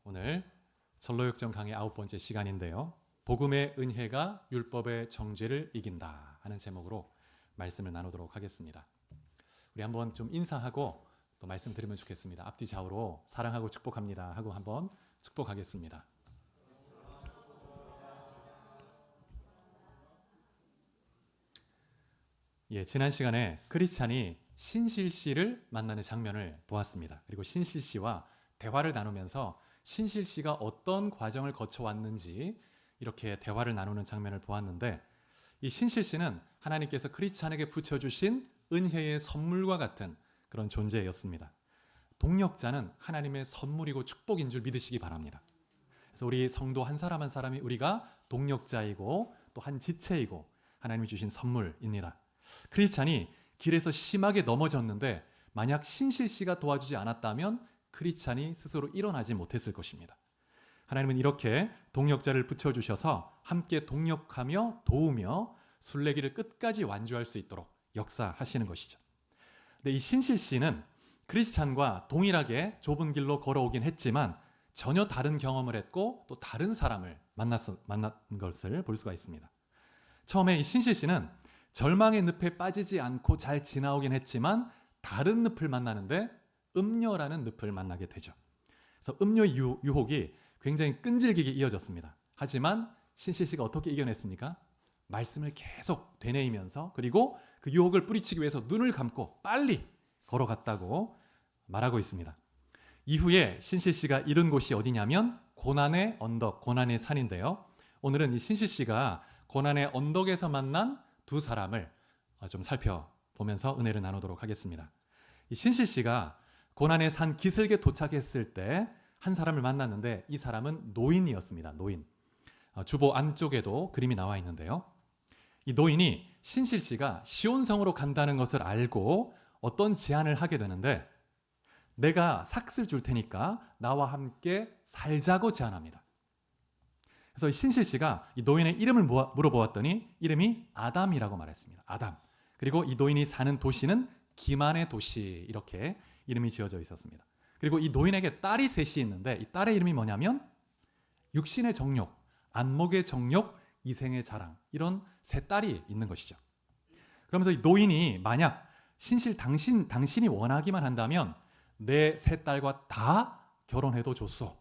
오늘 전로역정 강의 9번째 시간인데요. 복음의 은혜가 율법의 정죄를 이긴다 하는 제목으로 말씀을 나누도록 하겠습니다. 우리 한번 좀 인사하고 또 말씀 드리면 좋겠습니다. 앞뒤 좌우로 사랑하고 축복합니다 하고 한번 축복하겠습니다. 지난 시간에 크리스찬이 신실 씨를 만나는 장면을 보았습니다. 그리고 신실 씨와 대화를 나누면서 신실 씨가 어떤 과정을 거쳐왔는지 이렇게 대화를 나누는 장면을 보았는데, 이 신실 씨는 하나님께서 크리스찬에게 붙여주신 은혜의 선물과 같은 그런 존재였습니다. 동력자는 하나님의 선물이고 축복인 줄 믿으시기 바랍니다. 그래서 우리 성도 한 사람 한 사람이 우리가 동력자이고 또 한 지체이고 하나님이 주신 선물입니다. 크리스찬이 길에서 심하게 넘어졌는데 만약 신실 씨가 도와주지 않았다면 크리스찬이 스스로 일어나지 못했을 것입니다. 하나님은 이렇게 동력자를 붙여주셔서 함께 동력하며 도우며 순례길을 끝까지 완주할 수 있도록 역사하시는 것이죠. 근데 이 신실 씨는 크리스찬과 동일하게 좁은 길로 걸어오긴 했지만 전혀 다른 경험을 했고 또 다른 사람을 만난 것을 볼 수가 있습니다. 처음에 이 신실 씨는 절망의 늪에 빠지지 않고 잘 지나오긴 했지만 다른 늪을 만나는데 음녀라는 늪을 만나게 되죠. 그래서 음녀 유혹이 굉장히 끈질기게 이어졌습니다. 하지만 신실 씨가 어떻게 이겨냈습니까? 말씀을 계속 되뇌이면서, 그리고 그 유혹을 뿌리치기 위해서 눈을 감고 빨리 걸어갔다고 말하고 있습니다. 이후에 신실 씨가 이른 곳이 어디냐면 고난의 언덕, 고난의 산인데요. 오늘은 이 신실 씨가 고난의 언덕에서 만난 두 사람을 좀 살펴보면서 은혜를 나누도록 하겠습니다. 이 신실 씨가 고난의 산 기슭에 도착했을 때 한 사람을 만났는데 이 사람은 노인이었습니다. 노인. 주보 안쪽에도 그림이 나와 있는데요. 이 노인이 신실 씨가 시온성으로 간다는 것을 알고 어떤 제안을 하게 되는데, 내가 삭슬 줄 테니까 나와 함께 살자고 제안합니다. 그래서 신실 씨가 이 노인의 이름을 물어보았더니 이름이 아담이라고 말했습니다. 아담. 그리고 이 노인이 사는 도시는 기만의 도시, 이렇게 이름이 지어져 있었습니다. 그리고 이 노인에게 딸이 셋이 있는데 이 딸의 이름이 뭐냐면 육신의 정욕, 안목의 정욕, 이생의 자랑, 이런 세 딸이 있는 것이죠. 그러면서 이 노인이 만약 신실 당신이 원하기만 한다면 내 세 딸과 다 결혼해도 좋소.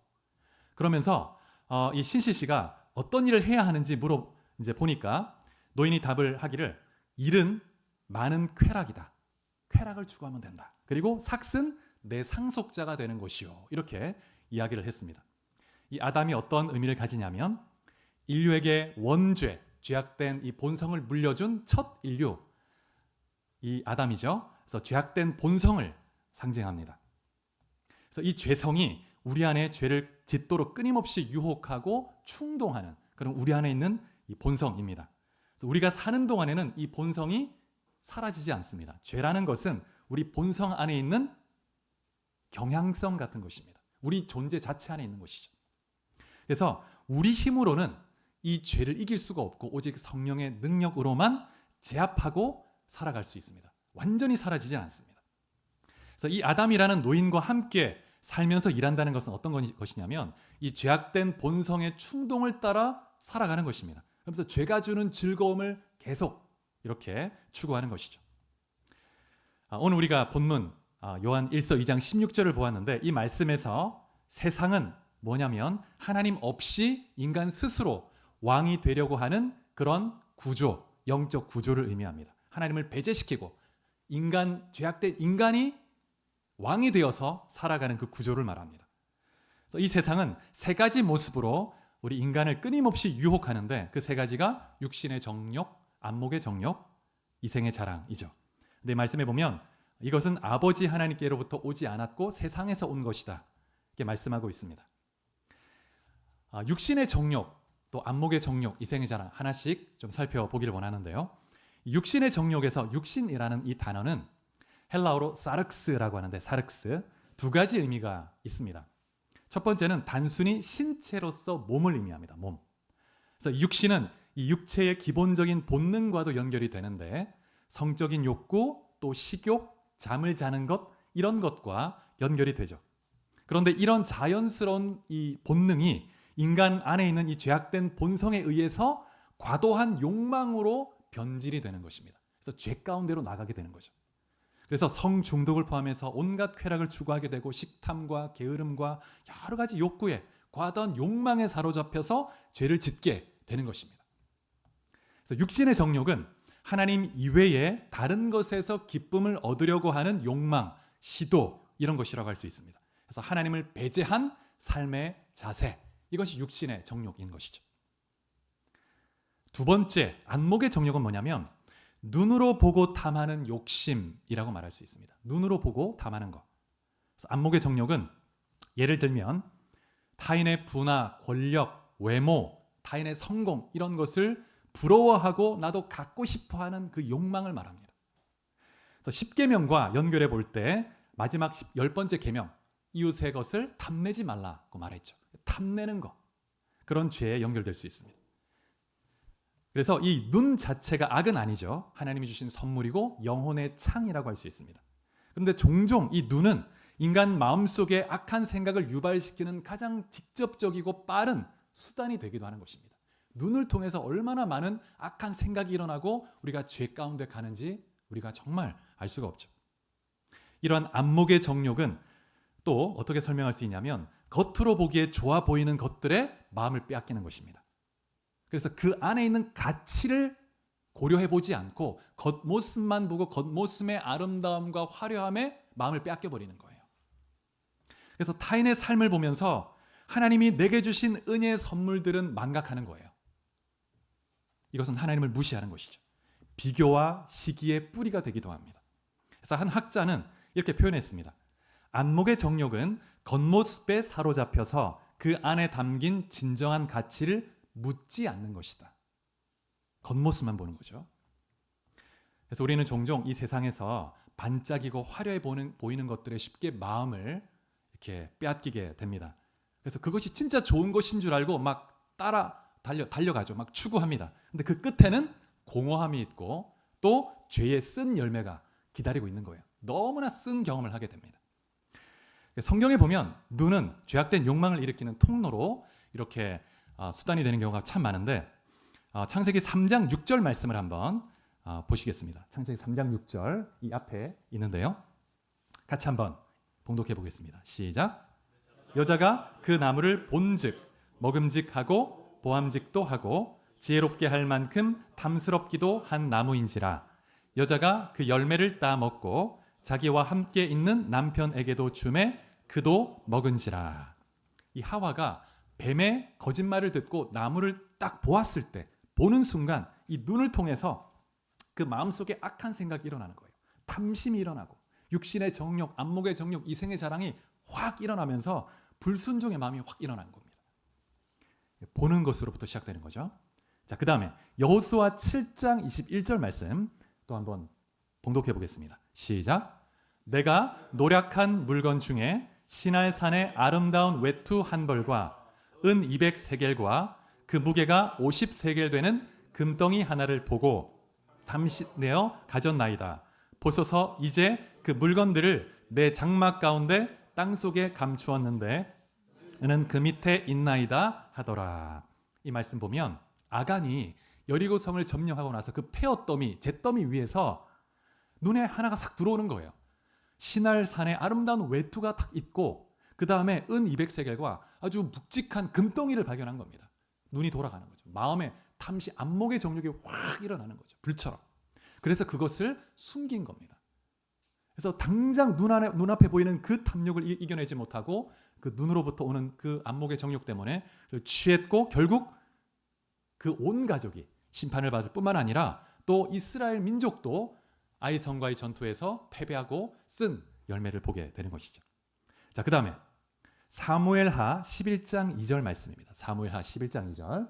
그러면서 이 신실 씨가 어떤 일을 해야 하는지 이제 보니까 노인이 답을 하기를, 일은 많은 쾌락이다. 쾌락을 추구하면 된다. 그리고 삭은 내 상속자가 되는 것이요. 이렇게 이야기를 했습니다. 이 아담이 어떤 의미를 가지냐면 인류에게 원죄, 죄악된 이 본성을 물려준 첫 인류, 이 아담이죠. 그래서 죄악된 본성을 상징합니다. 그래서 이 죄성이 우리 안에 죄를 짓도록 끊임없이 유혹하고 충동하는 그런 우리 안에 있는 이 본성입니다. 그래서 우리가 사는 동안에는 이 본성이 사라지지 않습니다. 죄라는 것은 우리 본성 안에 있는 경향성 같은 것입니다. 우리 존재 자체 안에 있는 것이죠. 그래서 우리 힘으로는 이 죄를 이길 수가 없고 오직 성령의 능력으로만 제압하고 살아갈 수 있습니다. 완전히 사라지지 않습니다. 그래서 이 아담이라는 노인과 함께 살면서 일한다는 것은 어떤 것이냐면 이 죄악된 본성의 충동을 따라 살아가는 것입니다. 그래서 죄가 주는 즐거움을 계속 이렇게 추구하는 것이죠. 오늘 우리가 본문 요한 1서 2장 16절을 보았는데 이 말씀에서 세상은 뭐냐면 하나님 없이 인간 스스로 왕이 되려고 하는 그런 구조, 영적 구조를 의미합니다. 하나님을 배제시키고 죄악된 인간이 왕이 되어서 살아가는 그 구조를 말합니다. 그래서 이 세상은 세 가지 모습으로 우리 인간을 끊임없이 유혹하는데 그 세 가지가 육신의 정욕, 안목의 정욕, 이생의 자랑이죠. 근데 말씀해 보면 이것은 아버지 하나님께로부터 오지 않았고 세상에서 온 것이다, 이렇게 말씀하고 있습니다. 육신의 정욕, 또 안목의 정욕, 이생의 자랑 하나씩 좀 살펴보기를 원하는데요. 육신의 정욕에서 육신이라는 이 단어는 헬라어로 사르크스라고 하는데, 사르크스 두 가지 의미가 있습니다. 첫 번째는 단순히 신체로서 몸을 의미합니다. 몸. 그래서 육신은 이 육체의 기본적인 본능과도 연결이 되는데 성적인 욕구, 또 식욕, 잠을 자는 것, 이런 것과 연결이 되죠. 그런데 이런 자연스러운 이 본능이 인간 안에 있는 이 죄악된 본성에 의해서 과도한 욕망으로 변질이 되는 것입니다. 그래서 죄 가운데로 나가게 되는 거죠. 그래서 성중독을 포함해서 온갖 쾌락을 추구하게 되고 식탐과 게으름과 여러 가지 욕구에 과도한 욕망에 사로잡혀서 죄를 짓게 되는 것입니다. 그래서 육신의 정욕은 하나님 이외에 다른 것에서 기쁨을 얻으려고 하는 욕망, 시도 이런 것이라고 할 수 있습니다. 그래서 하나님을 배제한 삶의 자세, 이것이 육신의 정욕인 것이죠. 두 번째, 안목의 정욕은 뭐냐면 눈으로 보고 탐하는 욕심이라고 말할 수 있습니다. 눈으로 보고 탐하는 것. 그래서 안목의 정욕은 예를 들면 타인의 부나 권력, 외모, 타인의 성공 이런 것을 부러워하고 나도 갖고 싶어하는 그 욕망을 말합니다. 그래서 10계명과 연결해 볼 때 마지막 10번째 계명, 이웃의 것을 탐내지 말라고 말했죠. 탐내는 것, 그런 죄에 연결될 수 있습니다. 그래서 이 눈 자체가 악은 아니죠. 하나님이 주신 선물이고 영혼의 창이라고 할 수 있습니다. 그런데 종종 이 눈은 인간 마음속에 악한 생각을 유발시키는 가장 직접적이고 빠른 수단이 되기도 하는 것입니다. 눈을 통해서 얼마나 많은 악한 생각이 일어나고 우리가 죄 가운데 가는지 우리가 정말 알 수가 없죠. 이러한 안목의 정욕은 또 어떻게 설명할 수 있냐면 겉으로 보기에 좋아 보이는 것들에 마음을 빼앗기는 것입니다. 그래서 그 안에 있는 가치를 고려해 보지 않고 겉모습만 보고 겉모습의 아름다움과 화려함에 마음을 빼앗겨 버리는 거예요. 그래서 타인의 삶을 보면서 하나님이 내게 주신 은혜의 선물들은 망각하는 거예요. 이것은 하나님을 무시하는 것이죠. 비교와 시기의 뿌리가 되기도 합니다. 그래서 한 학자는 이렇게 표현했습니다. 안목의 정욕은 겉모습에 사로잡혀서 그 안에 담긴 진정한 가치를 묻지 않는 것이다. 겉모습만 보는 거죠. 그래서 우리는 종종 이 세상에서 반짝이고 화려해 보이는 것들에 쉽게 마음을 이렇게 빼앗기게 됩니다. 그래서 그것이 진짜 좋은 것인 줄 알고 막 달려가죠. 막 추구합니다. 근데 그 끝에는 공허함이 있고 또 죄의 쓴 열매가 기다리고 있는 거예요. 너무나 쓴 경험을 하게 됩니다. 성경에 보면 눈은 죄악된 욕망을 일으키는 통로로 이렇게 수단이 되는 경우가 참 많은데 창세기 3장 6절 말씀을 한번 보시겠습니다. 창세기 3장 6절 이 앞에 있는데요. 같이 한번 봉독해 보겠습니다. 시작. 여자가 그 나무를 본즉 먹음직하고 보암직도 하고 지혜롭게 할 만큼 탐스럽기도 한 나무인지라. 여자가 그 열매를 따 먹고 자기와 함께 있는 남편에게도 주매 그도 먹은지라. 이 하와가 뱀의 거짓말을 듣고 나무를 딱 보았을 때 보는 순간 이 눈을 통해서 그 마음속에 악한 생각이 일어나는 거예요. 탐심이 일어나고 육신의 정욕, 안목의 정욕, 이생의 자랑이 확 일어나면서 불순종의 마음이 확 일어난 겁니다. 보는 것으로부터 시작되는 거죠. 자, 그 다음에 여호수아 7장 21절 말씀 또 한번 봉독해 보겠습니다. 시작. 내가 노략한 물건 중에 시날산의 아름다운 외투 한 벌과 은 200세겔과 그 무게가 50세겔 되는 금덩이 하나를 보고 담신내어 가졌나이다. 보소서 이제 그 물건들을 내 장막 가운데 땅속에 감추었는데 이는 그 밑에 있나이다 하더라. 이 말씀 보면 아간이 여리고 성을 점령하고 나서 그 폐허더미, 잿더미 위에서 눈에 하나가 싹 들어오는 거예요. 시날산에 아름다운 외투가 탁 있고 그 다음에 은 200세겔과 아주 묵직한 금덩이를 발견한 겁니다. 눈이 돌아가는 거죠. 마음의 탐시, 안목의 정욕이 확 일어나는 거죠. 불처럼. 그래서 그것을 숨긴 겁니다. 그래서 당장 눈앞에 보이는 그 탐욕을 이겨내지 못하고 그 눈으로부터 오는 그 안목의 정욕 때문에 취했고 결국 그 온 가족이 심판을 받을 뿐만 아니라 또 이스라엘 민족도 아이성과의 전투에서 패배하고 쓴 열매를 보게 되는 것이죠. 자, 그 다음에 사무엘하 11장 2절 말씀입니다. 사무엘하 11장 2절.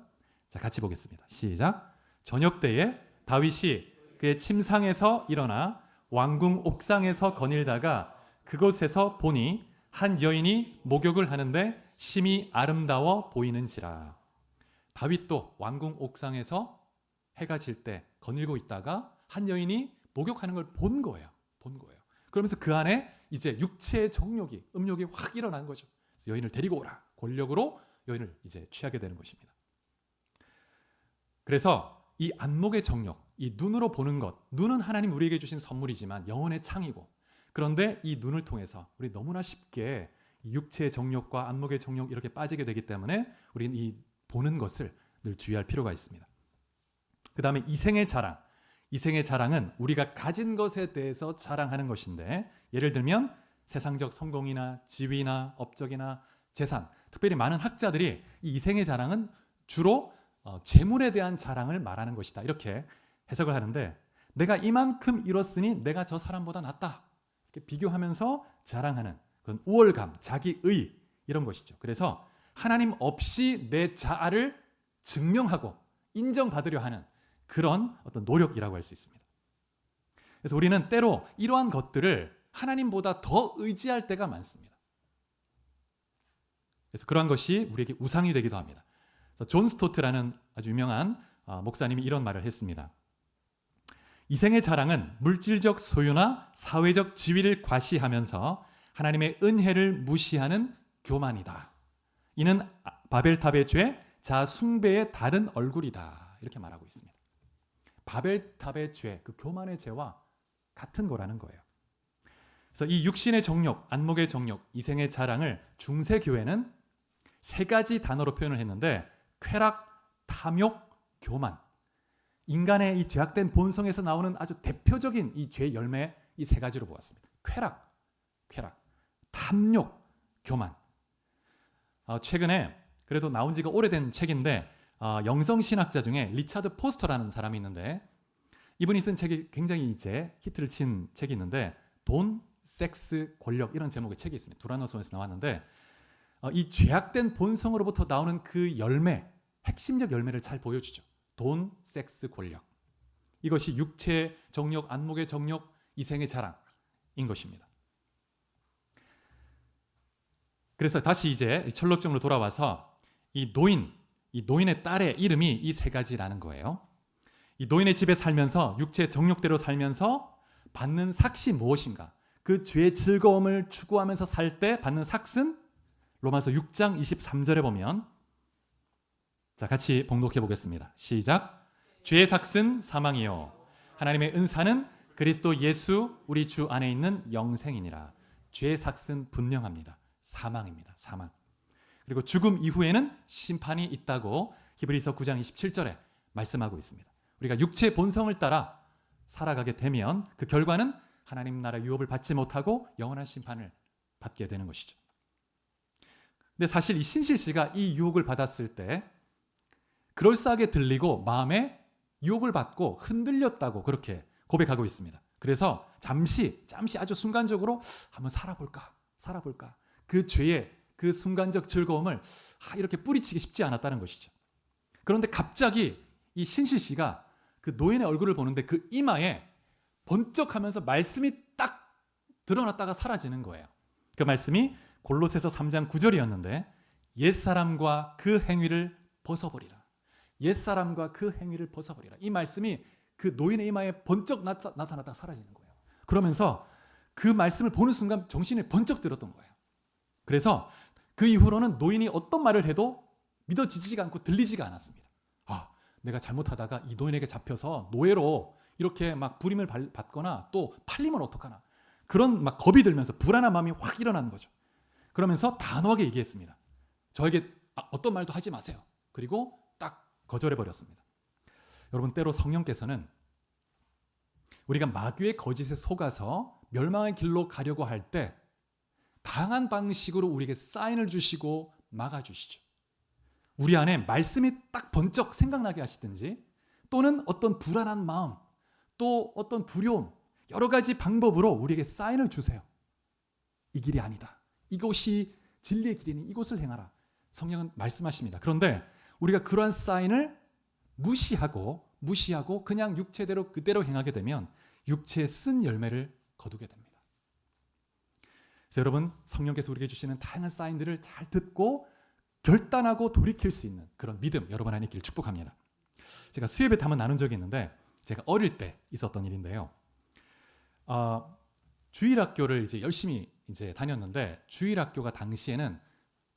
자, 같이 보겠습니다. 시작. 저녁 때에 다윗이 그의 침상에서 일어나 왕궁 옥상에서 거닐다가 그곳에서 보니 한 여인이 목욕을 하는데 심히 아름다워 보이는지라. 다윗도 왕궁 옥상에서 해가 질 때 거닐고 있다가 한 여인이 목욕하는 걸 본 거예요. 그러면서 그 안에 이제 육체의 정욕이, 음욕이 확 일어난 거죠. 그래서 여인을 데리고 오라. 권력으로 여인을 이제 취하게 되는 것입니다. 그래서 이 안목의 정욕, 이 눈으로 보는 것, 눈은 하나님 우리에게 주신 선물이지만 영혼의 창이고, 그런데 이 눈을 통해서 우리 너무나 쉽게 육체의 정욕과 안목의 정욕 이렇게 빠지게 되기 때문에 우리는 이 보는 것을 늘 주의할 필요가 있습니다. 그 다음에 이생의 자랑. 이생의 자랑은 우리가 가진 것에 대해서 자랑하는 것인데, 예를 들면 세상적 성공이나 지위나 업적이나 재산, 특별히 많은 학자들이 이 이생의 자랑은 주로 재물에 대한 자랑을 말하는 것이다, 이렇게 해석을 하는데, 내가 이만큼 이뤘으니 내가 저 사람보다 낫다, 이렇게 비교하면서 자랑하는 그런 우월감, 자기의, 이런 것이죠. 그래서 하나님 없이 내 자아를 증명하고 인정받으려 하는 그런 어떤 노력이라고 할 수 있습니다. 그래서 우리는 때로 이러한 것들을 하나님보다 더 의지할 때가 많습니다. 그래서 그러한 것이 우리에게 우상이 되기도 합니다. 그래서 존 스토트라는 아주 유명한 목사님이 이런 말을 했습니다. 이생의 자랑은 물질적 소유나 사회적 지위를 과시하면서 하나님의 은혜를 무시하는 교만이다. 이는 바벨탑의 죄, 자아 숭배의 다른 얼굴이다, 이렇게 말하고 있습니다. 바벨탑의 죄, 그 교만의 죄와 같은 거라는 거예요. 그래서 이 육신의 정욕, 안목의 정욕, 이생의 자랑을 중세교회는 세 가지 단어로 표현을 했는데, 쾌락, 탐욕, 교만. 인간의 이 죄악된 본성에서 나오는 아주 대표적인 이 죄 열매, 이 세 가지로 보았습니다. 쾌락, 탐욕, 교만. 최근에 그래도 나온 지가 오래된 책인데, 영성신학자 중에 리차드 포스터라는 사람이 있는데, 이분이 쓴 책이 굉장히 이제 히트를 친 책이 있는데, 돈, 섹스, 권력, 이런 제목의 책이 있습니다. 두라노손에서 나왔는데, 이 죄악된 본성으로부터 나오는 그 열매, 핵심적 열매를 잘 보여주죠. 돈, 섹스, 권력. 이것이 육체의 정욕, 안목의 정욕, 이생의 자랑인 것입니다. 그래서 다시 이제 철록정으로 돌아와서 이 노인의 딸의 이름이 이 세 가지라는 거예요. 이 노인의 집에 살면서 육체의 정욕대로 살면서 받는 삭이 무엇인가? 그 죄의 즐거움을 추구하면서 살 때 받는 삭은 로마서 6장 23절에 보면, 자, 같이 봉독해 보겠습니다. 시작. 죄의 삭은 사망이요 하나님의 은사는 그리스도 예수 우리 주 안에 있는 영생이니라. 죄의 삭은 분명합니다. 사망입니다. 사망. 그리고 죽음 이후에는 심판이 있다고 히브리서 9장 27절에 말씀하고 있습니다. 우리가 육체의 본성을 따라 살아가게 되면 그 결과는 하나님 나라 유업을 받지 못하고 영원한 심판을 받게 되는 것이죠. 근데 사실 이 신실 씨가 이 유혹을 받았을 때 그럴싸하게 들리고 마음에 유혹을 받고 흔들렸다고 그렇게 고백하고 있습니다. 그래서 잠시 아주 순간적으로 한번 살아볼까. 그 죄의 그 순간적 즐거움을 이렇게 뿌리치기 쉽지 않았다는 것이죠. 그런데 갑자기 이 신실 씨가 그 노인의 얼굴을 보는데 그 이마에 번쩍하면서 말씀이 딱 드러났다가 사라지는 거예요. 그 말씀이 골로새서 3장 9절이었는데, 옛사람과 그 행위를 벗어버리라. 옛사람과 그 행위를 벗어버리라. 이 말씀이 그 노인의 이마에 번쩍 나타났다가 사라지는 거예요. 그러면서 그 말씀을 보는 순간 정신이 번쩍 들었던 거예요. 그래서 그 이후로는 노인이 어떤 말을 해도 믿어지지가 않고 들리지가 않았습니다. 내가 잘못하다가 이 노인에게 잡혀서 노예로 이렇게 막 부림을 받거나 또 팔리면 어떡하나, 그런 막 겁이 들면서 불안한 마음이 확 일어나는 거죠. 그러면서 단호하게 얘기했습니다. 저에게 어떤 말도 하지 마세요. 그리고 딱 거절해버렸습니다. 여러분, 때로 성령께서는 우리가 마귀의 거짓에 속아서 멸망의 길로 가려고 할 때 다양한 방식으로 우리에게 사인을 주시고 막아주시죠. 우리 안에 말씀이 딱 번쩍 생각나게 하시든지, 또는 어떤 불안한 마음, 또 어떤 두려움, 여러 가지 방법으로 우리에게 사인을 주세요. 이 길이 아니다. 이곳이 진리의 길이니 이곳을 행하라. 성령은 말씀하십니다. 그런데 우리가 그러한 사인을 무시하고 그냥 육체대로 그대로 행하게 되면 육체의 쓴 열매를 거두게 됩니다. 그래서 여러분, 성령께서 우리에게 주시는 다양한 사인들을 잘 듣고 결단하고 돌이킬 수 있는 그런 믿음 여러분 안에 있기를 축복합니다. 제가 수협에 한번 나눈 적이 있는데, 제가 어릴 때 있었던 일인데요. 주일학교를 이제 열심히 이제 다녔는데 주일학교가 당시에는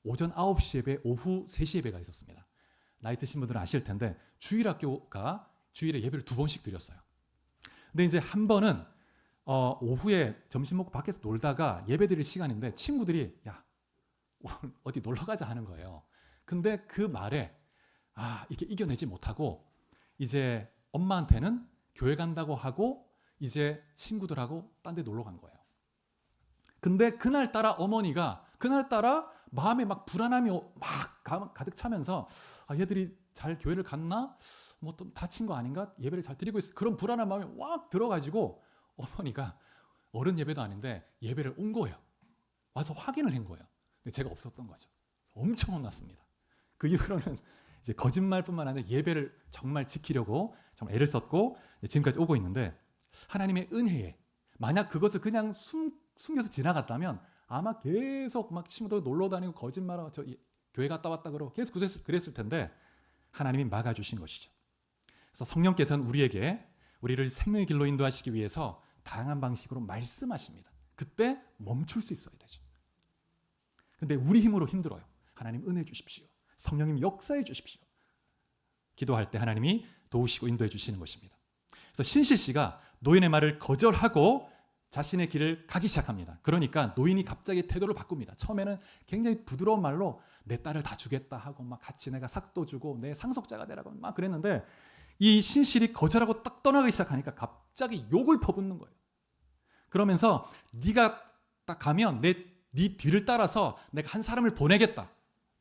오전 9시 예배, 오후 3시 예배가 있었습니다. 나이 드신 분들은 아실 텐데 주일학교가 주일에 예배를 2번씩 드렸어요. 근데 이제 한 번은 오후에 점심 먹고 밖에서 놀다가 예배 드릴 시간인데 친구들이 야 오늘 어디 놀러 가자 하는 거예요. 근데 그 말에 이렇게 이겨내지 못하고 이제 엄마한테는 교회 간다고 하고 이제 친구들하고 딴 데 놀러 간 거예요. 근데 그날따라 어머니가 그날따라 마음에 막 불안함이 막 가득 차면서 얘들이 잘 교회를 갔나? 뭐 또 다친 거 아닌가? 예배를 잘 드리고 있어. 그런 불안한 마음이 확 들어가지고 어머니가 어른 예배도 아닌데 예배를 온 거예요. 와서 확인을 한 거예요. 근데 제가 없었던 거죠. 엄청 혼났습니다. 그 이후로는 이제 거짓말뿐만 아니라 예배를 정말 지키려고 정말 애를 썼고 지금까지 오고 있는데 하나님의 은혜에 만약 그것을 그냥 숨겨서 지나갔다면 아마 계속 막 친구들 놀러 다니고 거짓말하고 저 교회 갔다 왔다 그러고 계속 그랬을 텐데 하나님이 막아주신 것이죠. 그래서 성령께서는 우리를 생명의 길로 인도하시기 위해서 다양한 방식으로 말씀하십니다. 그때 멈출 수 있어야 되죠. 근데 우리 힘으로 힘들어요. 하나님 은혜 주십시오. 성령님 역사해 주십시오. 기도할 때 하나님이 도우시고 인도해 주시는 것입니다. 그래서 신실 씨가 노인의 말을 거절하고 자신의 길을 가기 시작합니다. 그러니까 노인이 갑자기 태도를 바꿉니다. 처음에는 굉장히 부드러운 말로 내 딸을 다 주겠다 하고 막 같이 내가 삭도 주고 내 상속자가 되라고 막 그랬는데 이 신실이 거절하고 딱 떠나기 시작하니까 갑자기 욕을 퍼붓는 거예요. 그러면서 네가 딱 가면 네 뒤를 따라서 내가 한 사람을 보내겠다.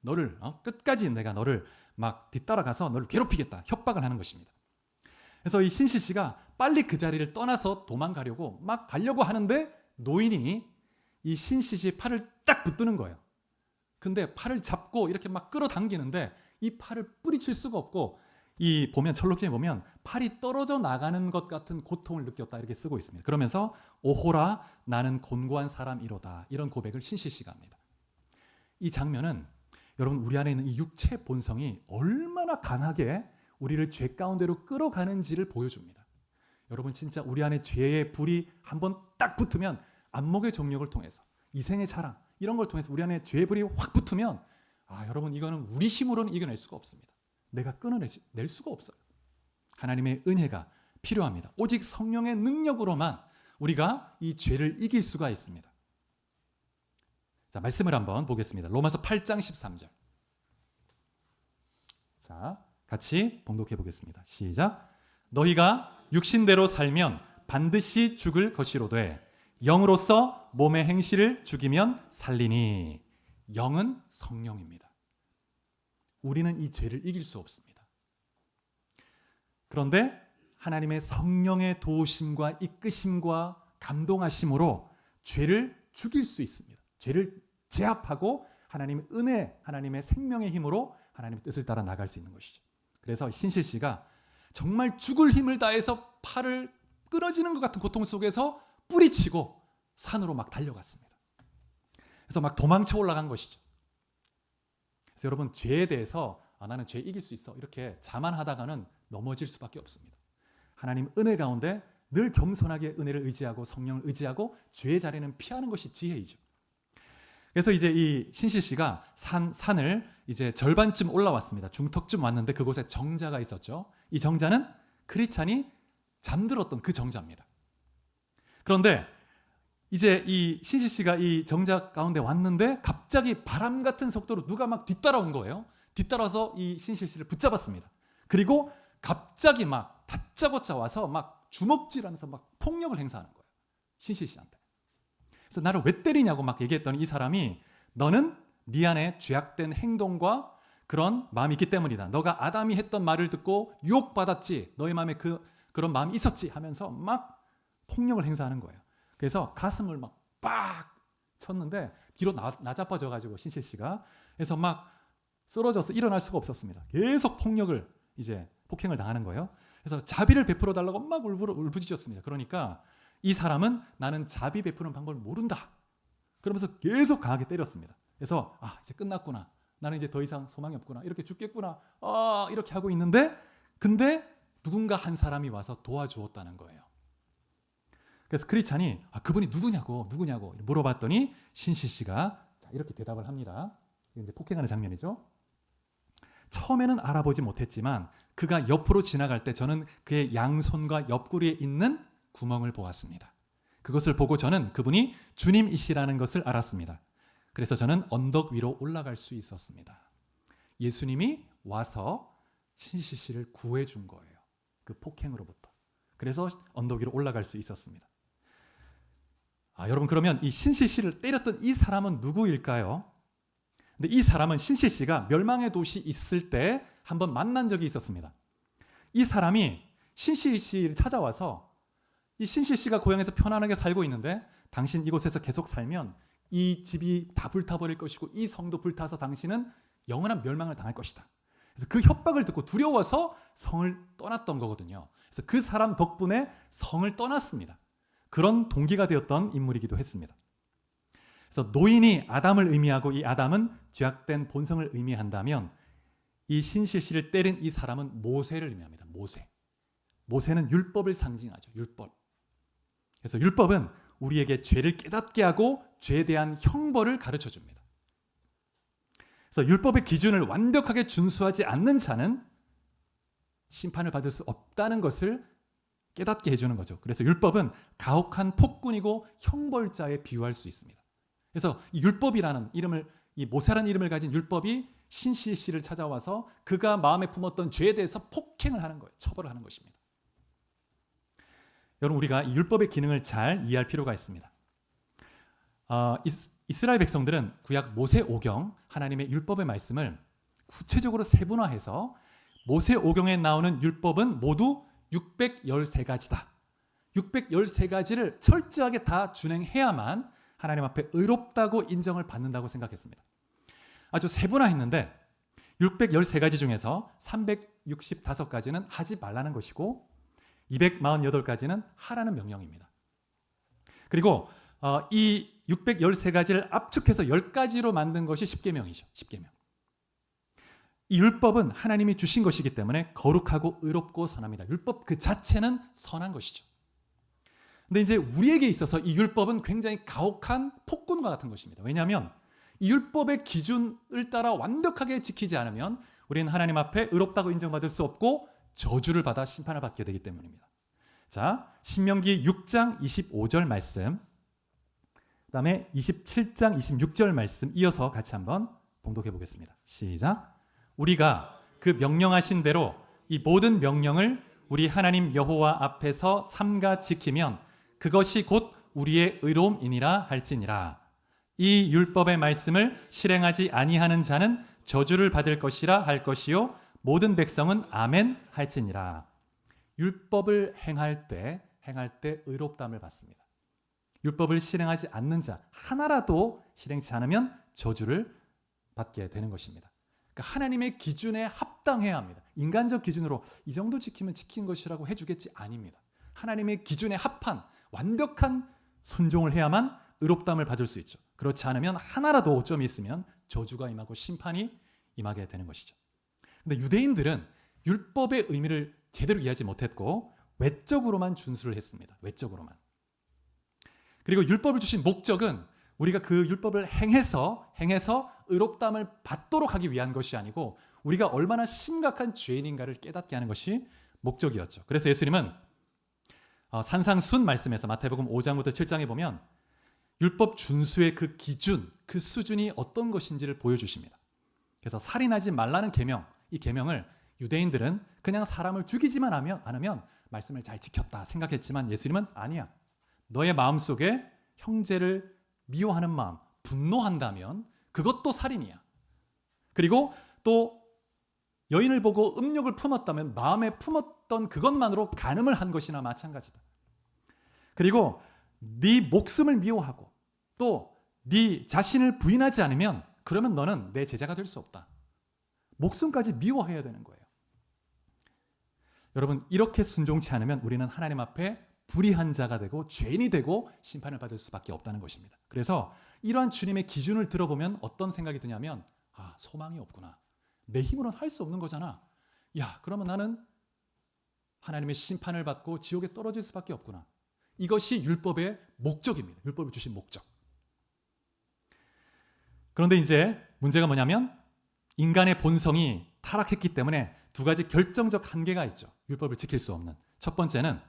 너를 끝까지 내가 너를 막 뒤따라가서 너를 괴롭히겠다. 협박을 하는 것입니다. 그래서 이 신실 씨가 빨리 그 자리를 떠나서 도망가려고 막 가려고 하는데 노인이 이 신실 씨 팔을 딱 붙드는 거예요. 근데 팔을 잡고 이렇게 막 끌어당기는데 이 팔을 뿌리칠 수가 없고 철록기에 보면 팔이 떨어져 나가는 것 같은 고통을 느꼈다 이렇게 쓰고 있습니다. 그러면서 오호라 나는 곤고한 사람이로다 이런 고백을 신실 씨가 합니다. 이 장면은 여러분 우리 안에 있는 이 육체 본성이 얼마나 강하게 우리를 죄 가운데로 끌어가는지를 보여줍니다. 여러분 진짜 우리 안에 죄의 불이 한번 딱 붙으면 안목의 정력을 통해서 이생의 자랑 이런 걸 통해서 우리 안에 죄의 불이 확 붙으면 여러분 이거는 우리 힘으로는 이겨낼 수가 없습니다. 내가 끊어낼 수가 없어요. 하나님의 은혜가 필요합니다. 오직 성령의 능력으로만 우리가 이 죄를 이길 수가 있습니다. 자, 말씀을 한번 보겠습니다. 로마서 8장 13절. 자, 같이 봉독해 보겠습니다. 시작. 너희가 육신대로 살면 반드시 죽을 것이로되 영으로서 몸의 행실을 죽이면 살리니. 영은 성령입니다. 우리는 이 죄를 이길 수 없습니다. 그런데 하나님의 성령의 도우심과 이끄심과 감동하심으로 죄를 죽일 수 있습니다. 죄를 제압하고 하나님의 은혜, 하나님의 생명의 힘으로 하나님의 뜻을 따라 나갈 수 있는 것이죠. 그래서 신실 씨가 정말 죽을 힘을 다해서 팔을 끊어지는 것 같은 고통 속에서 뿌리치고 산으로 막 달려갔습니다. 그래서 막 도망쳐 올라간 것이죠. 그래서 여러분 죄에 대해서 나는 죄 이길 수 있어 이렇게 자만하다가는 넘어질 수밖에 없습니다. 하나님 은혜 가운데 늘 겸손하게 은혜를 의지하고 성령을 의지하고 죄의 자리는 피하는 것이 지혜이죠. 그래서 이제 이 신실 씨가 산을 이제 절반쯤 올라왔습니다. 중턱쯤 왔는데 그곳에 정자가 있었죠. 이 정자는 크리스찬이 잠들었던 그 정자입니다. 그런데 이제 이 신실 씨가 이 정자 가운데 왔는데 갑자기 바람 같은 속도로 누가 막 뒤따라온 거예요. 뒤따라서 이 신실 씨를 붙잡았습니다. 그리고 갑자기 막 다짜고짜 와서 막 주먹질하면서 막 폭력을 행사하는 거예요. 신실 씨한테. 그래서 나를 왜 때리냐고 막 얘기했더니 이 사람이 너는 네 안에 죄악된 행동과 그런 마음이 있기 때문이다. 너가 아담이 했던 말을 듣고 유혹받았지. 너의 마음에 그런 마음이 있었지 하면서 막 폭력을 행사하는 거예요. 그래서 가슴을 막 빡 쳤는데 뒤로 나자빠져가지고 신실 씨가 그래서 막 쓰러져서 일어날 수가 없었습니다. 계속 폭행을 당하는 거예요. 그래서 자비를 베풀어 달라고 막 울부짖었습니다. 그러니까 이 사람은 나는 자비 베푸는 방법을 모른다. 그러면서 계속 강하게 때렸습니다. 그래서 이제 끝났구나. 나는 이제 더 이상 소망이 없구나. 이렇게 죽겠구나. 이렇게 하고 있는데 근데 누군가 한 사람이 와서 도와주었다는 거예요. 그래서 크리스찬이 그분이 누구냐고 물어봤더니 신실씨가 이렇게 대답을 합니다. 이제 폭행하는 장면이죠. 처음에는 알아보지 못했지만 그가 옆으로 지나갈 때 저는 그의 양손과 옆구리에 있는 구멍을 보았습니다. 그것을 보고 저는 그분이 주님이시라는 것을 알았습니다. 그래서 저는 언덕 위로 올라갈 수 있었습니다. 예수님이 와서 신실 씨를 구해준 거예요. 그 폭행으로부터. 그래서 언덕 위로 올라갈 수 있었습니다. 여러분, 그러면 이 신실 씨를 때렸던 이 사람은 누구일까요? 근데 이 사람은 신실 씨가 멸망의 도시 있을 때 한번 만난 적이 있었습니다. 이 사람이 신실 씨를 찾아와서 이 신실 씨가 고향에서 편안하게 살고 있는데 당신 이곳에서 계속 살면 이 집이 다 불타버릴 것이고 이 성도 불타서 당신은 영원한 멸망을 당할 것이다. 그래서 그 협박을 듣고 두려워서 성을 떠났던 거거든요. 그래서 그 사람 덕분에 성을 떠났습니다. 그런 동기가 되었던 인물이기도 했습니다. 그래서 노인이 아담을 의미하고 이 아담은 죄악된 본성을 의미한다면 이 신실 씨를 때린 이 사람은 모세를 의미합니다. 모세는 율법을 상징하죠. 율법. 그래서 율법은 우리에게 죄를 깨닫게 하고 죄에 대한 형벌을 가르쳐 줍니다. 그래서 율법의 기준을 완벽하게 준수하지 않는 자는 심판을 받을 수 없다는 것을 깨닫게 해주는 거죠. 그래서 율법은 가혹한 폭군이고 형벌자에 비유할 수 있습니다. 그래서 이 율법이라는 이름을, 이 모세라는 이름을 가진 율법이 신실 씨를 찾아와서 그가 마음에 품었던 죄에 대해서 폭행을 하는 거예요. 처벌을 하는 것입니다. 여러분, 우리가 이 율법의 기능을 잘 이해할 필요가 있습니다. 이스라엘 백성들은 구약 모세오경 하나님의 율법의 말씀을 구체적으로 세분화해서 모세오경에 나오는 율법은 모두 613가지다. 613가지를 철저하게 다 준행해야만 하나님 앞에 의롭다고 인정을 받는다고 생각했습니다. 아주 세분화했는데 613가지 중에서 365가지는 하지 말라는 것이고 248가지는 하라는 명령입니다. 그리고 이 613가지를 압축해서 10가지로 만든 것이 십계명이죠. 십계명. 이 율법은 하나님이 주신 것이기 때문에 거룩하고 의롭고 선합니다. 율법 그 자체는 선한 것이죠. 근데 이제 우리에게 있어서 이 율법은 굉장히 가혹한 폭군과 같은 것입니다. 왜냐하면 이 율법의 기준을 따라 완벽하게 지키지 않으면 우리는 하나님 앞에 의롭다고 인정받을 수 없고 저주를 받아 심판을 받게 되기 때문입니다. 자, 신명기 6장 25절 말씀, 그 다음에 27장 26절 말씀 이어서 같이 한번 봉독해 보겠습니다. 시작. 우리가 그 명령하신 대로 이 모든 명령을 우리 하나님 여호와 앞에서 삼가 지키면 그것이 곧 우리의 의로움이니라 할지니라. 이 율법의 말씀을 실행하지 아니하는 자는 저주를 받을 것이라 할 것이요 모든 백성은 아멘 할지니라. 율법을 행할 때 의롭다함을 받습니다. 율법을 실행하지 않는 자 하나라도 실행치 않으면 저주를 받게 되는 것입니다. 그러니까 하나님의 기준에 합당해야 합니다. 인간적 기준으로 이 정도 지키면 지킨 것이라고 해주겠지 아닙니다. 하나님의 기준에 합한 완벽한 순종을 해야만 의롭다함을 받을 수 있죠. 그렇지 않으면 하나라도 오점이 있으면 저주가 임하고 심판이 임하게 되는 것이죠. 근데 유대인들은 율법의 의미를 제대로 이해하지 못했고 외적으로만 준수를 했습니다. 외적으로만. 그리고 율법을 주신 목적은 우리가 그 율법을 행해서 의롭다함을 받도록 하기 위한 것이 아니고 우리가 얼마나 심각한 죄인인가를 깨닫게 하는 것이 목적이었죠. 그래서 예수님은 산상순 말씀에서 마태복음 5장부터 7장에 보면 율법 준수의 그 기준, 그 수준이 어떤 것인지를 보여주십니다. 그래서 살인하지 말라는 계명, 이 계명을 유대인들은 그냥 사람을 죽이지만 않으면 말씀을 잘 지켰다 생각했지만 예수님은 아니야. 너의 마음속에 형제를 미워하는 마음, 분노한다면 그것도 살인이야. 그리고 또 여인을 보고 음욕을 품었다면 마음에 품었던 그것만으로 간음을 한 것이나 마찬가지다. 그리고 네 목숨을 미워하고 또 네 자신을 부인하지 않으면 그러면 너는 내 제자가 될 수 없다. 목숨까지 미워해야 되는 거예요. 여러분, 이렇게 순종치 않으면 우리는 하나님 앞에 불의한 자가 되고 죄인이 되고 심판을 받을 수밖에 없다는 것입니다. 그래서 이러한 주님의 기준을 들어보면 어떤 생각이 드냐면 소망이 없구나. 내 힘으로는 할 수 없는 거잖아. 그러면 나는 하나님의 심판을 받고 지옥에 떨어질 수밖에 없구나. 이것이 율법의 목적입니다. 율법이 주신 목적. 그런데 이제 문제가 뭐냐면 인간의 본성이 타락했기 때문에 두 가지 결정적 한계가 있죠. 율법을 지킬 수 없는. 첫 번째는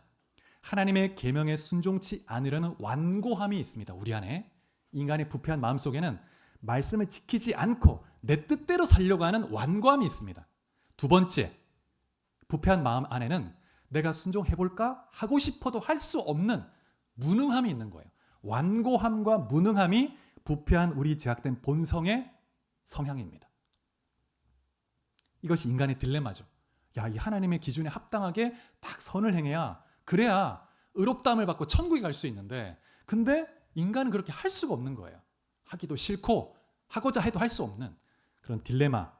하나님의 계명에 순종치 않으려는 완고함이 있습니다. 우리 안에. 인간의 부패한 마음속에는 말씀을 지키지 않고 내 뜻대로 살려고 하는 완고함이 있습니다. 두 번째, 부패한 마음 안에는 내가 순종해볼까 하고 싶어도 할 수 없는 무능함이 있는 거예요. 완고함과 무능함이 부패한 우리 죄악된 본성의 성향입니다. 이것이 인간의 딜레마죠. 야, 이 하나님의 기준에 합당하게 딱 선을 행해야 그래야 의롭다함을 받고 천국에 갈 수 있는데 근데 인간은 그렇게 할 수가 없는 거예요. 하기도 싫고 하고자 해도 할 수 없는 그런 딜레마.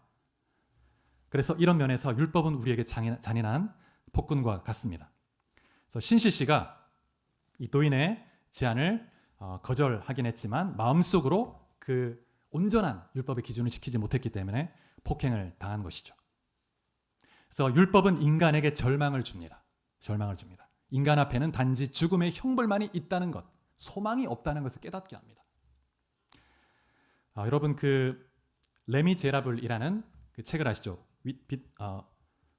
그래서 이런 면에서 율법은 우리에게 잔인한 폭군과 같습니다. 그래서 신실씨가 이 도인의 제안을 거절하긴 했지만 마음속으로 그 온전한 율법의 기준을 지키지 못했기 때문에 폭행을 당한 것이죠. 그래서 율법은 인간에게 절망을 줍니다. 절망을 줍니다. 인간 앞에는 단지 죽음의 형벌만이 있다는 것, 소망이 없다는 것을 깨닫게 합니다. 여러분 그 레미제라블이라는 그 책을 아시죠?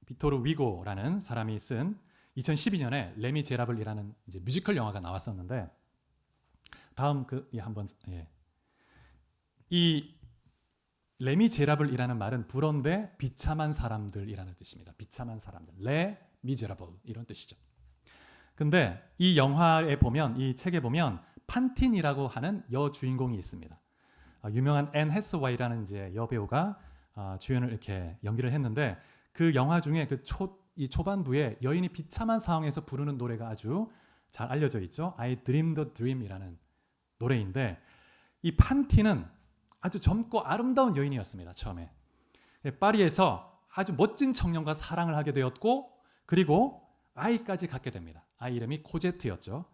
비토르 위고라는 사람이 쓴 2012년에 레미제라블이라는 이제 뮤지컬 영화가 나왔었는데 다음 한번 이 레미제라블이라는 말은 불어인데 비참한 사람들이라는 뜻입니다. 비참한 사람들. 레 미제라블 이런 뜻이죠. 근데 이 영화에 보면 이 책에 보면 판틴이라고 하는 여주인공이 있습니다. 유명한 앤 해서웨이라는 이제 여배우가 주연을 이렇게 연기를 했는데 그 영화 중에 이 초반부에 여인이 비참한 상황에서 부르는 노래가 아주 잘 알려져 있죠. I Dream the Dream이라는 노래인데 이 판틴은 아주 젊고 아름다운 여인이었습니다. 처음에 파리에서 아주 멋진 청년과 사랑을 하게 되었고 그리고 아이까지 갖게 됩니다. 아이 이름이 코제트였죠.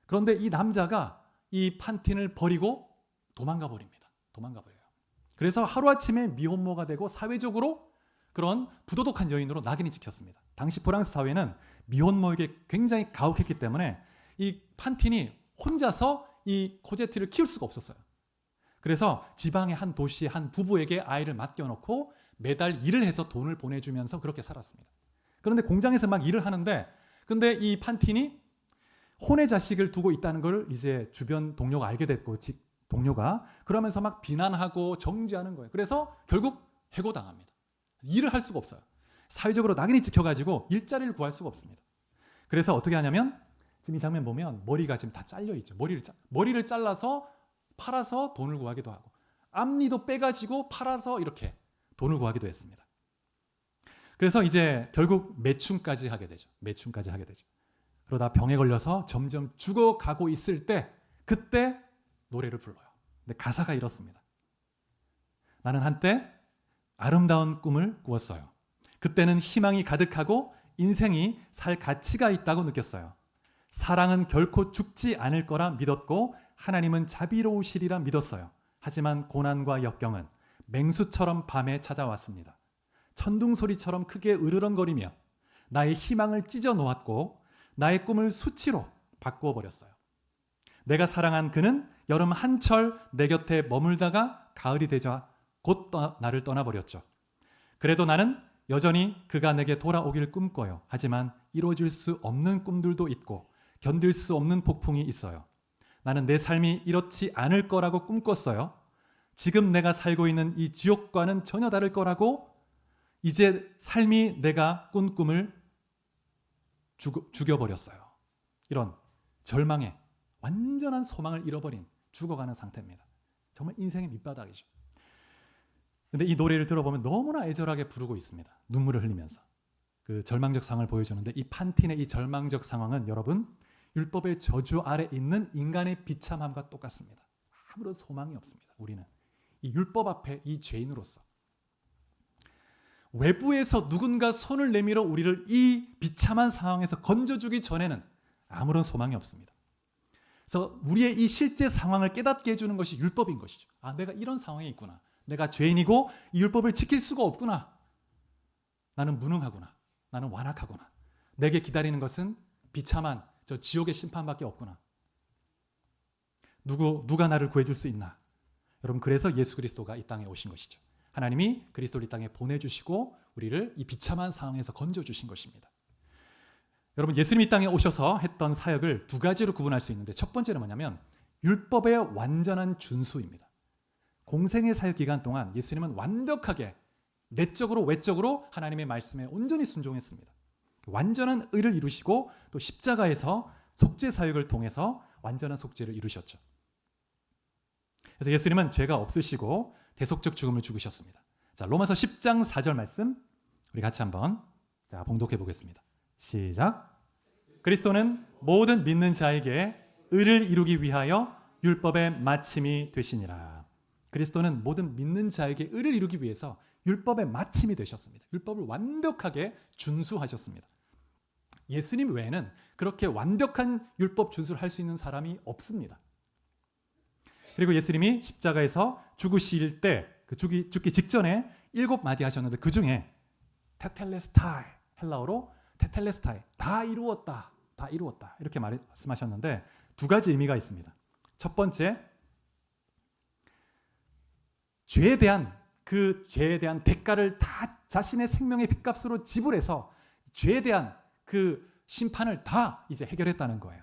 그런데 이 남자가 이 판틴을 버리고 도망가 버립니다. 도망가 버려요. 그래서 하루아침에 미혼모가 되고 사회적으로 그런 부도덕한 여인으로 낙인이 찍혔습니다. 당시 프랑스 사회는 미혼모에게 굉장히 가혹했기 때문에 이 판틴이 혼자서 이 코제트를 키울 수가 없었어요. 그래서 지방의 한 도시의 한 부부에게 아이를 맡겨놓고 매달 일을 해서 돈을 보내주면서 그렇게 살았습니다. 그런데 공장에서 막 일을 하는데 근데 이 판틴이 혼의 자식을 두고 있다는 걸 이제 주변 동료가 알게 됐고 동료가 그러면서 막 비난하고 정죄하는 거예요. 그래서 결국 해고당합니다. 일을 할 수가 없어요. 사회적으로 낙인이 찍혀가지고 일자리를 구할 수가 없습니다. 그래서 어떻게 하냐면 지금 이 장면 보면 머리가 지금 다 잘려 있죠. 머리를 잘라서 팔아서 돈을 구하기도 하고 앞니도 빼가지고 팔아서 이렇게 돈을 구하기도 했습니다. 그래서 이제 결국 매춘까지 하게 되죠. 매춘까지 하게 되죠. 그러다 병에 걸려서 점점 죽어가고 있을 때 그때 노래를 불러요. 근데 가사가 이렇습니다. 나는 한때 아름다운 꿈을 꾸었어요. 그때는 희망이 가득하고 인생이 살 가치가 있다고 느꼈어요. 사랑은 결코 죽지 않을 거라 믿었고 하나님은 자비로우시리라 믿었어요. 하지만 고난과 역경은 맹수처럼 밤에 찾아왔습니다. 천둥소리처럼 크게 으르렁거리며 나의 희망을 찢어 놓았고 나의 꿈을 수치로 바꾸어 버렸어요. 내가 사랑한 그는 여름 한철 내 곁에 머물다가 가을이 되자 곧 나를 떠나버렸죠. 그래도 나는 여전히 그가 내게 돌아오길 꿈꿔요. 하지만 이루어질 수 없는 꿈들도 있고 견딜 수 없는 폭풍이 있어요. 나는 내 삶이 이렇지 않을 거라고 꿈꿨어요. 지금 내가 살고 있는 이 지옥과는 전혀 다를 거라고 이제 삶이 내가 꾼 꿈을 죽여버렸어요. 이런 절망에 완전한 소망을 잃어버린 죽어가는 상태입니다. 정말 인생의 밑바닥이죠. 근데 이 노래를 들어보면 너무나 애절하게 부르고 있습니다. 눈물을 흘리면서 그 절망적 상황을 보여주는데 이 판틴의 이 절망적 상황은 여러분 율법의 저주 아래 있는 인간의 비참함과 똑같습니다. 아무런 소망이 없습니다. 우리는 이 율법 앞에 이 죄인으로서 외부에서 누군가 손을 내밀어 우리를 이 비참한 상황에서 건져주기 전에는 아무런 소망이 없습니다. 그래서 우리의 이 실제 상황을 깨닫게 해주는 것이 율법인 것이죠. 아, 내가 이런 상황에 있구나. 내가 죄인이고 이 율법을 지킬 수가 없구나. 나는 무능하구나. 나는 완악하구나. 내게 기다리는 것은 비참한 저 지옥의 심판밖에 없구나. 누가 나를 구해줄 수 있나? 여러분, 그래서 예수 그리스도가 이 땅에 오신 것이죠. 하나님이 그리스도를 이 땅에 보내주시고 우리를 이 비참한 상황에서 건져주신 것입니다. 여러분, 예수님이 이 땅에 오셔서 했던 사역을 두 가지로 구분할 수 있는데, 첫 번째는 뭐냐면 율법의 완전한 준수입니다. 공생의 사역 기간 동안 예수님은 완벽하게 내적으로 외적으로 하나님의 말씀에 온전히 순종했습니다. 완전한 의를 이루시고 또 십자가에서 속죄 사역을 통해서 완전한 속죄를 이루셨죠. 그래서 예수님은 죄가 없으시고 대속적 죽음을 죽으셨습니다. 자, 로마서 10장 4절 말씀 우리 같이 한번 봉독해 보겠습니다. 시작. 그리스도는 모든 믿는 자에게 의를 이루기 위하여 율법의 마침이 되시니라. 그리스도는 모든 믿는 자에게 의를 이루기 위해서 율법의 마침이 되셨습니다. 율법을 완벽하게 준수하셨습니다. 예수님 외에는 그렇게 완벽한 율법 준수를 할 수 있는 사람이 없습니다. 그리고 예수님이 십자가에서 죽으실 때, 죽기 직전에 7마디 하셨는데 그 중에 테텔레스타이, 헬라어로 테텔레스타이, 다 이루었다, 다 이루었다 이렇게 말씀하셨는데 두 가지 의미가 있습니다. 첫 번째, 죄에 대한 대가를 다 자신의 생명의 핏값으로 지불해서 죄에 대한 그 심판을 다 이제 해결했다는 거예요.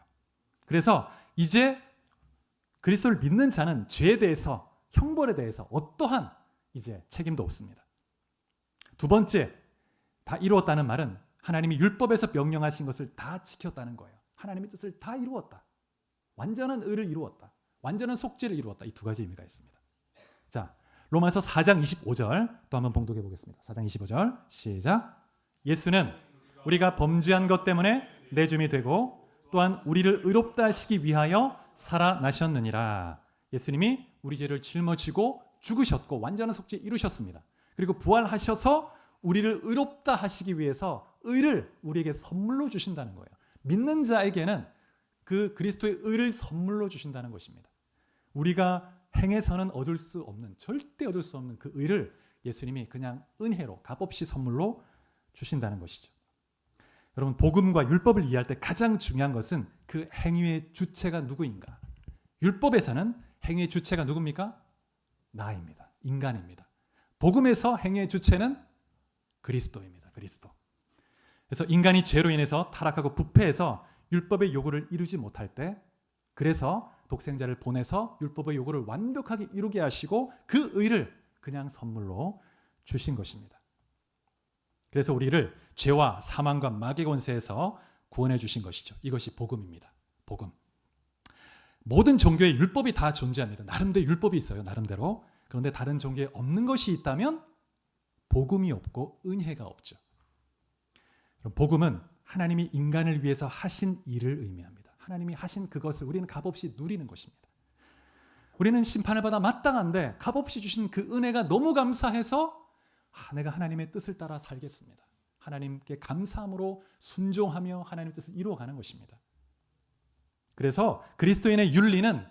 그래서 이제 그리스도를 믿는 자는 죄에 대해서, 형벌에 대해서 어떠한 이제 책임도 없습니다. 두 번째, 다 이루었다는 말은 하나님이 율법에서 명령하신 것을 다 지켰다는 거예요. 하나님의 뜻을 다 이루었다. 완전한 의를 이루었다. 완전한 속죄를 이루었다. 이 두 가지 의미가 있습니다. 자, 로마서 4장 25절 또 한번 봉독해 보겠습니다. 4장 25절 시작. 예수는 우리가 범죄한 것 때문에 내줌이 되고 또한 우리를 의롭다 하시기 위하여 살아나셨느니라. 예수님이 우리 죄를 짊어지고 죽으셨고 완전한 속죄 이루셨습니다. 그리고 부활하셔서 우리를 의롭다 하시기 위해서 의를 우리에게 선물로 주신다는 거예요. 믿는 자에게는 그 그리스도의 의를 선물로 주신다는 것입니다. 우리가 행해서는 얻을 수 없는, 절대 얻을 수 없는 그 의를 예수님이 그냥 은혜로 값없이 선물로 주신다는 것이죠. 여러분, 복음과 율법을 이해할 때 가장 중요한 것은 그 행위의 주체가 누구인가. 율법에서는 행위의 주체가 누굽니까? 나입니다. 인간입니다. 복음에서 행위의 주체는 그리스도입니다. 그리스도. 그래서 인간이 죄로 인해서 타락하고 부패해서 율법의 요구를 이루지 못할 때, 그래서 독생자를 보내서 율법의 요구를 완벽하게 이루게 하시고 그 의를 그냥 선물로 주신 것입니다. 그래서 우리를 죄와 사망과 마귀의 권세에서 구원해 주신 것이죠. 이것이 복음입니다. 복음. 모든 종교에 율법이 다 존재합니다. 나름대로 율법이 있어요. 나름대로. 그런데 다른 종교에 없는 것이 있다면 복음이 없고 은혜가 없죠. 복음은 하나님이 인간을 위해서 하신 일을 의미합니다. 하나님이 하신 그것을 우리는 값없이 누리는 것입니다. 우리는 심판을 받아 마땅한데 값없이 주신 그 은혜가 너무 감사해서 내가 하나님의 뜻을 따라 살겠습니다. 하나님께 감사함으로 순종하며 하나님의 뜻을 이루어가는 것입니다. 그래서 그리스도인의 윤리는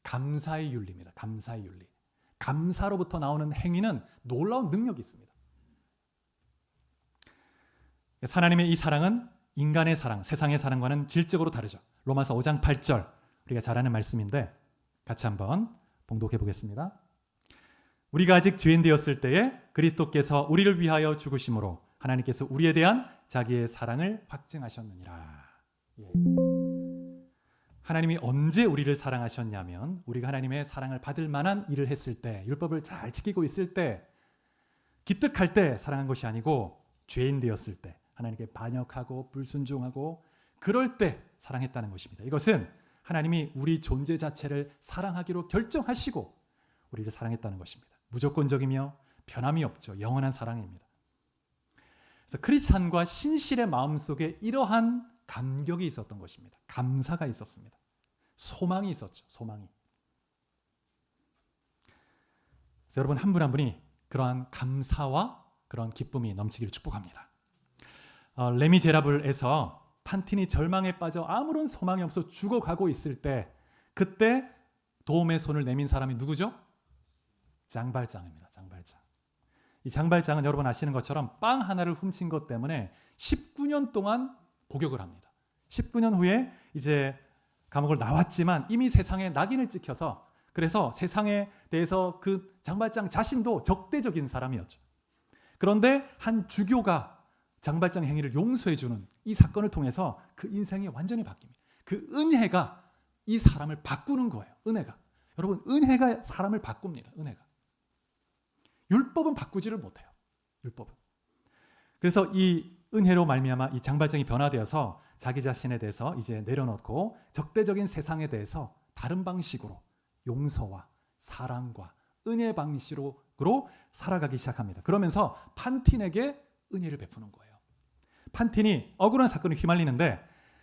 감사의 윤리입니다. 감사의 윤리. 감사로부터 나오는 행위는 놀라운 능력이 있습니다. 하나님의 이 사랑은 인간의 사랑, 세상의 사랑과는 질적으로 다르죠. 로마서 5장 8절 우리가 잘 아는 말씀인데 같이 한번 봉독해 보겠습니다. 우리가 아직 죄인 되었을 때에 그리스도께서 우리를 위하여 죽으심으로 하나님께서 우리에 대한 자기의 사랑을 확증하셨느니라. 예. 하나님이 언제 우리를 사랑하셨냐면 우리가 하나님의 사랑을 받을 만한 일을 했을 때, 율법을 잘 지키고 있을 때, 기특할 때 사랑한 것이 아니고 죄인 되었을 때, 하나님께 반역하고 불순종하고 그럴 때 사랑했다는 것입니다. 이것은 하나님이 우리 존재 자체를 사랑하기로 결정하시고 우리를 사랑했다는 것입니다. 무조건적이며 변함이 없죠. 영원한 사랑입니다. 그래서 크리스찬과 신실의 마음속에 이러한 감격이 있었던 것입니다. 감사가 있었습니다. 소망이 있었죠. 소망이. 그래서 여러분 한 분 한 분이 그러한 감사와 그런 기쁨이 넘치기를 축복합니다. 레미제라블에서 판틴이 절망에 빠져 아무런 소망이 없어 죽어가고 있을 때, 그때 도움의 손을 내민 사람이 누구죠? 장발장입니다. 장발장. 이 장발장은 여러분 아시는 것처럼 빵 하나를 훔친 것 때문에 19년 동안 복역을 합니다. 19년 후에 이제 감옥을 나왔지만 이미 세상에 낙인을 찍혀서, 그래서 세상에 대해서 그 장발장 자신도 적대적인 사람이었죠. 그런데 한 주교가 장발장의 행위를 용서해 주는 이 사건을 통해서 그 인생이 완전히 바뀝니다. 그 은혜가 이 사람을 바꾸는 거예요. 은혜가. 여러분, 은혜가 사람을 바꿉니다. 은혜가. 율법은 바꾸지를 못해요. 율법은. 그래서 이 은혜로 말미암아 이 장발장이 변화되어서 자기 자신에 대해서 이제 내려놓고 적대적인 세상에 대해서 다른 방식으로 용서와 사랑과 은혜 방식으로 살아가기 시작합니다. 그러면서 판틴에게 은혜를 베푸는 거예요. 판틴이 억울한 사건에 휘말리는데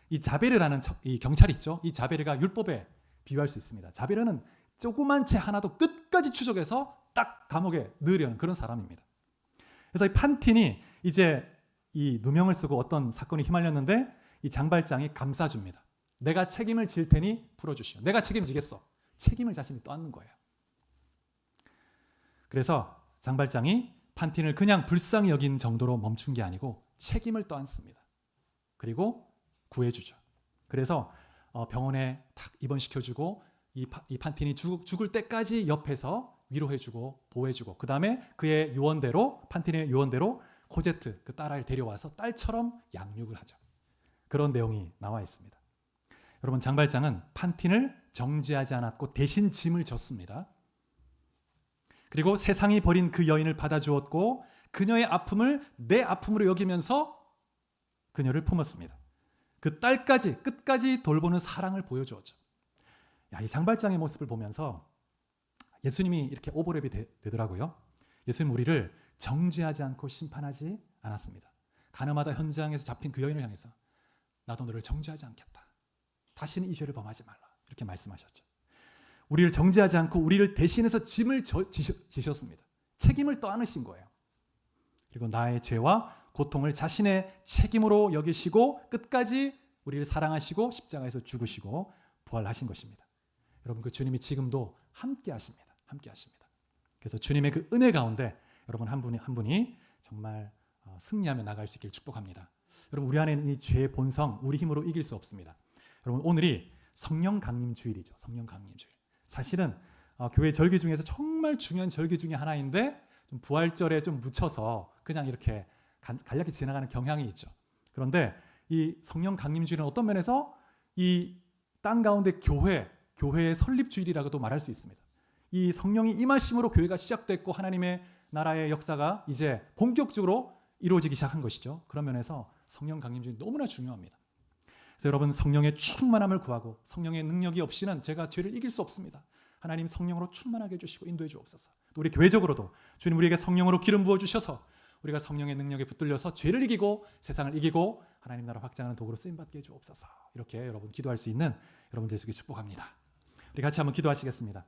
이 자베르라는 이 경찰 있죠. 이 자베르가 율법에 비유할 수 있습니다. 자베르는 조그만 죄 하나도 끝까지 추적해서 딱 감옥에 넣으려는 그런 사람입니다. 그래서 이 판틴이 이제 이 누명을 쓰고 어떤 사건에 휘말렸는데 이 장발장이 감싸줍니다. 내가 책임을 질 테니 풀어주시오. 내가 책임지겠어. 책임을 자신이 떠안는 거예요. 그래서 장발장이 판틴을 그냥 불쌍히 여긴 정도로 멈춘 게 아니고 책임을 떠안습니다. 그리고 구해주죠. 그래서 병원에 탁 입원시켜주고 이 판틴이 죽을 때까지 옆에서 위로해주고 보호해주고, 그 다음에 그의 유언대로, 판틴의 유언대로 코제트 그 딸아이를 데려와서 딸처럼 양육을 하죠. 그런 내용이 나와 있습니다. 여러분, 장발장은 판틴을 정죄하지 않았고 대신 짐을 졌습니다. 그리고 세상이 버린 그 여인을 받아주었고 그녀의 아픔을 내 아픔으로 여기면서 그녀를 품었습니다. 그 딸까지 끝까지 돌보는 사랑을 보여주었죠. 이 장발장의 모습을 보면서 예수님이 이렇게 오버랩이 되더라고요. 예수님 우리를 정죄하지 않고 심판하지 않았습니다. 가늠하다 현장에서 잡힌 그 여인을 향해서 나도 너를 정죄하지 않겠다. 다시는 이 죄를 범하지 말라. 이렇게 말씀하셨죠. 우리를 정죄하지 않고 우리를 대신해서 짐을 지셨습니다. 책임을 떠안으신 거예요. 그리고 나의 죄와 고통을 자신의 책임으로 여기시고 끝까지 우리를 사랑하시고 십자가에서 죽으시고 부활하신 것입니다. 여러분, 그 주님이 지금도 함께 하십니다. 함께 하십니다. 그래서 주님의 그 은혜 가운데 여러분 한 분이 한 분이 정말 승리하며 나갈 수 있기를 축복합니다. 여러분, 우리 안에 있는 이 죄의 본성, 우리 힘으로 이길 수 없습니다. 여러분, 오늘이 성령 강림 주일이죠. 성령 강림 주일. 사실은 교회 절기 중에서 정말 중요한 절기 중에 하나인데 좀 부활절에 좀 묻혀서 그냥 이렇게 간략히 지나가는 경향이 있죠. 그런데 이 성령 강림 주일은 어떤 면에서 이 땅 가운데 교회의 설립 주일이라고도 말할 수 있습니다. 이 성령이 임하심으로 교회가 시작됐고 하나님의 나라의 역사가 이제 본격적으로 이루어지기 시작한 것이죠. 그런 면에서 성령 강림 주일 너무나 중요합니다. 그래서 여러분, 성령의 충만함을 구하고 성령의 능력이 없이는 제가 죄를 이길 수 없습니다. 하나님 성령으로 충만하게 해주시고 인도해 주옵소서. 또 우리 교회적으로도 주님 우리에게 성령으로 기름 부어주셔서 우리가 성령의 능력에 붙들려서 죄를 이기고 세상을 이기고 하나님 나라 확장하는 도구로 쓰임받게 해주옵소서. 이렇게 여러분 기도할 수 있는 여러분들 속에 축복합니다. 우리 같이 한번 기도하시겠습니다.